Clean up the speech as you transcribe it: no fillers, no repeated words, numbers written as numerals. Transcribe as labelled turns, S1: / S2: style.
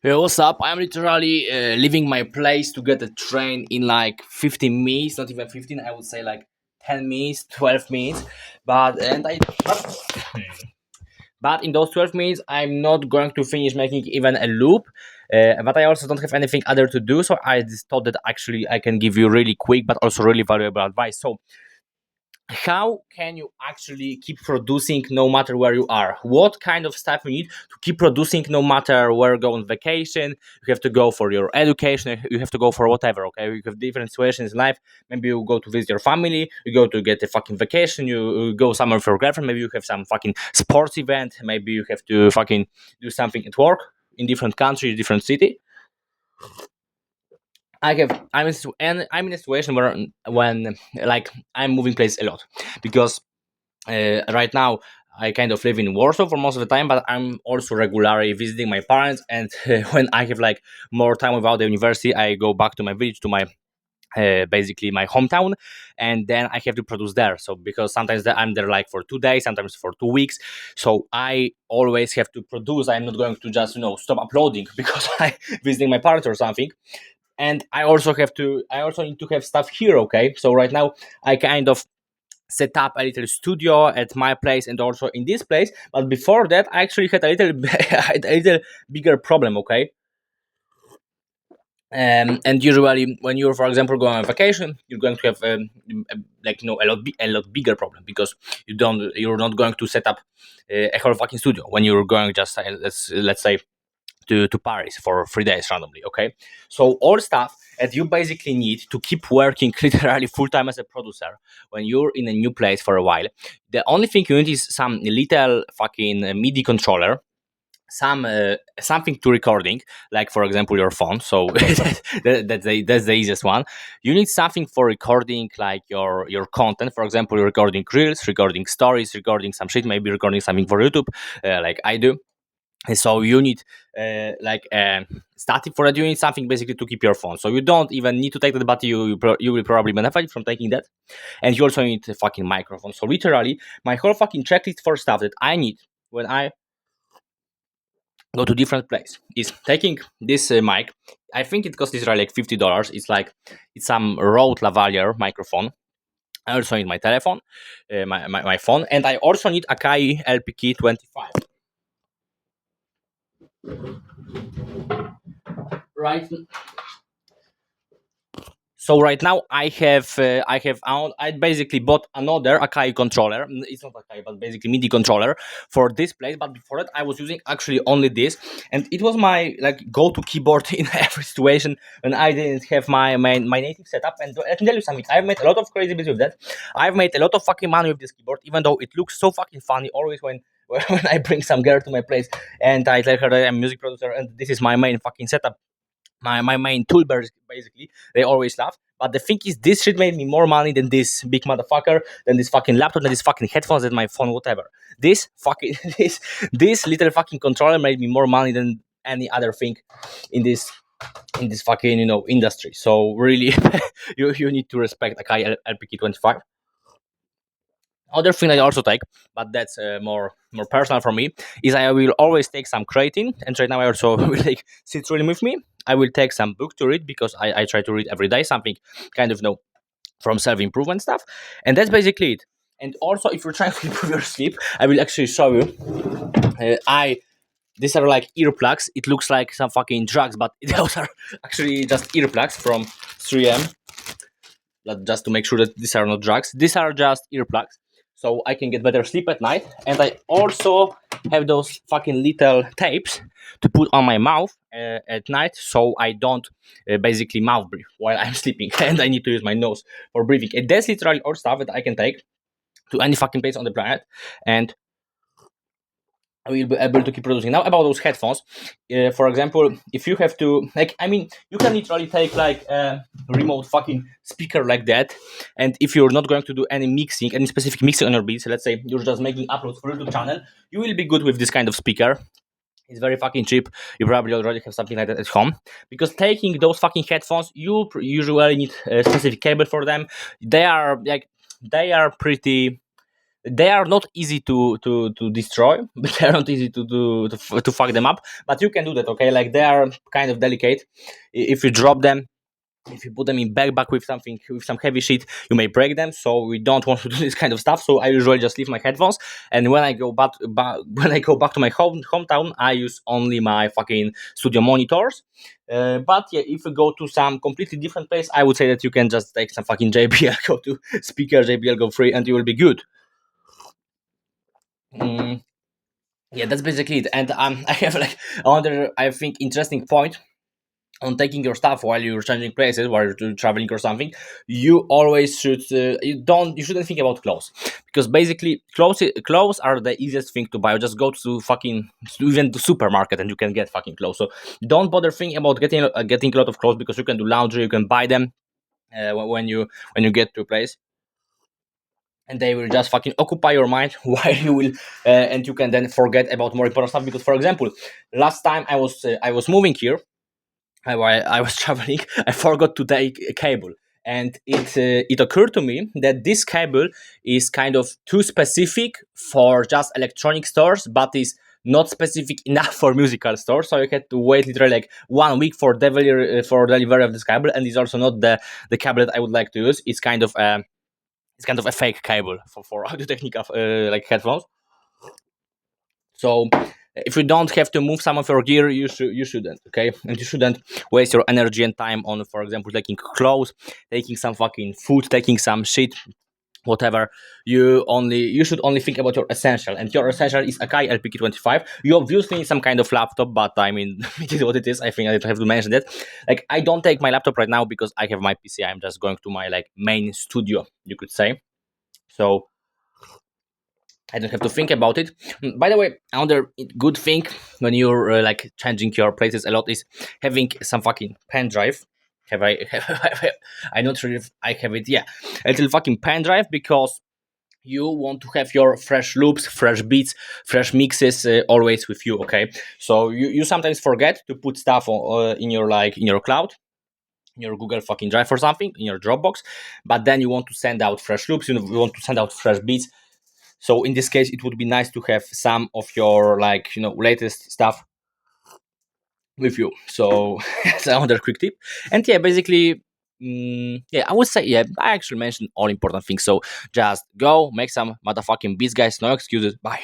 S1: Hey, what's up? I'm literally leaving my place to get a train in like 15 minutes, not even 15, I would say like 10 minutes, 12 minutes. But and I but in those 12 minutes, I'm not going to finish making even a loop. But I also don't have anything other to do, so I just thought that actually I can give you really quick but also really valuable advice. So how can you actually keep producing no matter where you are? What kind of stuff you need to keep producing no matter where you go on vacation? You have to go for your education, you have to go for whatever. Okay, you have different situations in life. Maybe you go to visit your family, you go to get a fucking vacation, you go somewhere for your girlfriend, maybe you have some fucking sports event, maybe you have to fucking do something at work in different country, different city. I'm in a situation where when like I'm moving place a lot because right now I kind of live in Warsaw for most of the time, but I'm also regularly visiting my parents. And when I have like more time without the university, I go back to my village, to my basically my hometown, and then I have to produce there. So because sometimes I'm there like for 2 days, sometimes for 2 weeks, so I always have to produce. I'm not going to just stop uploading because I visiting my parents or something. And I also need to have stuff here. Okay, so right now I kind of set up a little studio at my place and also in this place. But before that, I actually had a little had a little bigger problem. Okay, and usually when you're, for example, going on vacation, you're going to have like a lot bigger problem because you're not going to set up a whole fucking studio when you're going just let's say to Paris for 3 days randomly. Okay, so all stuff that you basically need to keep working literally full time as a producer when you're in a new place for a while. The only thing you need is some little fucking MIDI controller, some something to recording, like for example your phone. So that's the easiest one. You need something for recording like your content. For example, you're recording reels, recording stories, recording some shit, maybe recording something for YouTube, like I do. And so you need like static for that. You need something basically to keep your phone. So you don't even need to take that, but you will probably benefit from taking that. And you also need a fucking microphone. So literally, my whole fucking checklist for stuff that I need when I go to different place is taking this mic. I think it costs literally like $50. It's some Rode Lavalier microphone. I also need my telephone, my phone, and I also need Akai LPK 25. Right. So right now I basically bought another Akai controller. It's not Akai, but basically MIDI controller for this place. But before that, I was using actually only this, and it was my like go-to keyboard in every situation when I didn't have my native setup. And I can tell you something: I've made a lot of crazy bits with that. I've made a lot of fucking money with this keyboard, even though it looks so fucking funny always when. When I bring some girl to my place and I tell her that I'm a music producer and this is my main fucking setup, my main toolbars, basically, they always laugh. But the thing is, this shit made me more money than this big motherfucker, than this fucking laptop, than this fucking headphones, than my phone, whatever. This fucking this little fucking controller made me more money than any other thing in this fucking industry. So really, you need to respect Akai LPK 25. Other thing I also take, but that's more personal for me, is I will always take some creatine, and right now I also will take citrulline with me. I will take some book to read because I try to read every day something kind of from self improvement stuff, and that's basically it. And also, if you're trying to improve your sleep, I will actually show you. I These are like earplugs. It looks like some fucking drugs, but those are actually just earplugs from 3M. Just to make sure that these are not drugs. These are just earplugs, so I can get better sleep at night. And I also have those fucking little tapes to put on my mouth at night, so I don't basically mouth breathe while I'm sleeping, and I need to use my nose for breathing. And that's literally all stuff that I can take to any fucking place on the planet, and I will be able to keep producing. Now about those headphones, for example, if you have to, like, I mean, you can literally take like a remote fucking speaker like that, and if you're not going to do any mixing, any specific mixing on your beats, let's say you're just making uploads for YouTube channel, you will be good with this kind of speaker. It's very fucking cheap. You probably already have something like that at home. Because taking those fucking headphones, you usually need a specific cable for them. They are pretty They are not easy to destroy, but they are not easy to fuck them up. But you can do that, okay? Like they are kind of delicate. If you drop them, if you put them in backpack with something with some heavy shit, you may break them. So we don't want to do this kind of stuff. So I usually just leave my headphones, and when I go back when I go back to my hometown, I use only my fucking studio monitors. But yeah, if you go to some completely different place, I would say that you can just take some fucking JBL, go to speaker JBL, go free, and you will be good. Mm, yeah, that's basically it. And I have like another, I think, interesting point on taking your stuff while you're changing places, while you're traveling or something. You always should you shouldn't think about clothes, because basically clothes are the easiest thing to buy. You just go to fucking even to supermarket and you can get fucking clothes. So don't bother thinking about getting a lot of clothes, because you can do laundry, you can buy them when you get to a place, and they will just fucking occupy your mind while you will and you can then forget about more important stuff. Because for example, last time I was moving here, while I was traveling, I forgot to take a cable, and it occurred to me that this cable is kind of too specific for just electronic stores, but is not specific enough for musical stores. So I had to wait literally like 1 week for delivery of this cable, and it's also not the cable that I would like to use. It's kind of a fake cable for Audio Technica like headphones. So if you don't have to move some of your gear, you shouldn't, okay? And you shouldn't waste your energy and time on, for example, taking clothes, taking some fucking food, taking some shit, whatever. You should only think about your essential, and your essential is Akai LPK25. You obviously need some kind of laptop, but I mean, it is what it is. I think I have to mention that. Like, I don't take my laptop right now because I have my PC. I'm just going to my like main studio, you could say. So I don't have to think about it. By the way, another good thing when you're like changing your places a lot is having some fucking pen drive. Have I? I'm not sure if I have it. Yeah, a little fucking pen drive, because you want to have your fresh loops, fresh beats, fresh mixes always with you. Okay, so you sometimes forget to put stuff in your in your cloud, in your Google fucking Drive or something, in your Dropbox, but then you want to send out fresh loops. You want to send out fresh beats. So in this case, it would be nice to have some of your like latest stuff with you. So that's another quick tip. And yeah, basically, yeah, I would say yeah, I actually mentioned all important things. So just go make some motherfucking beats, guys. No excuses. Bye.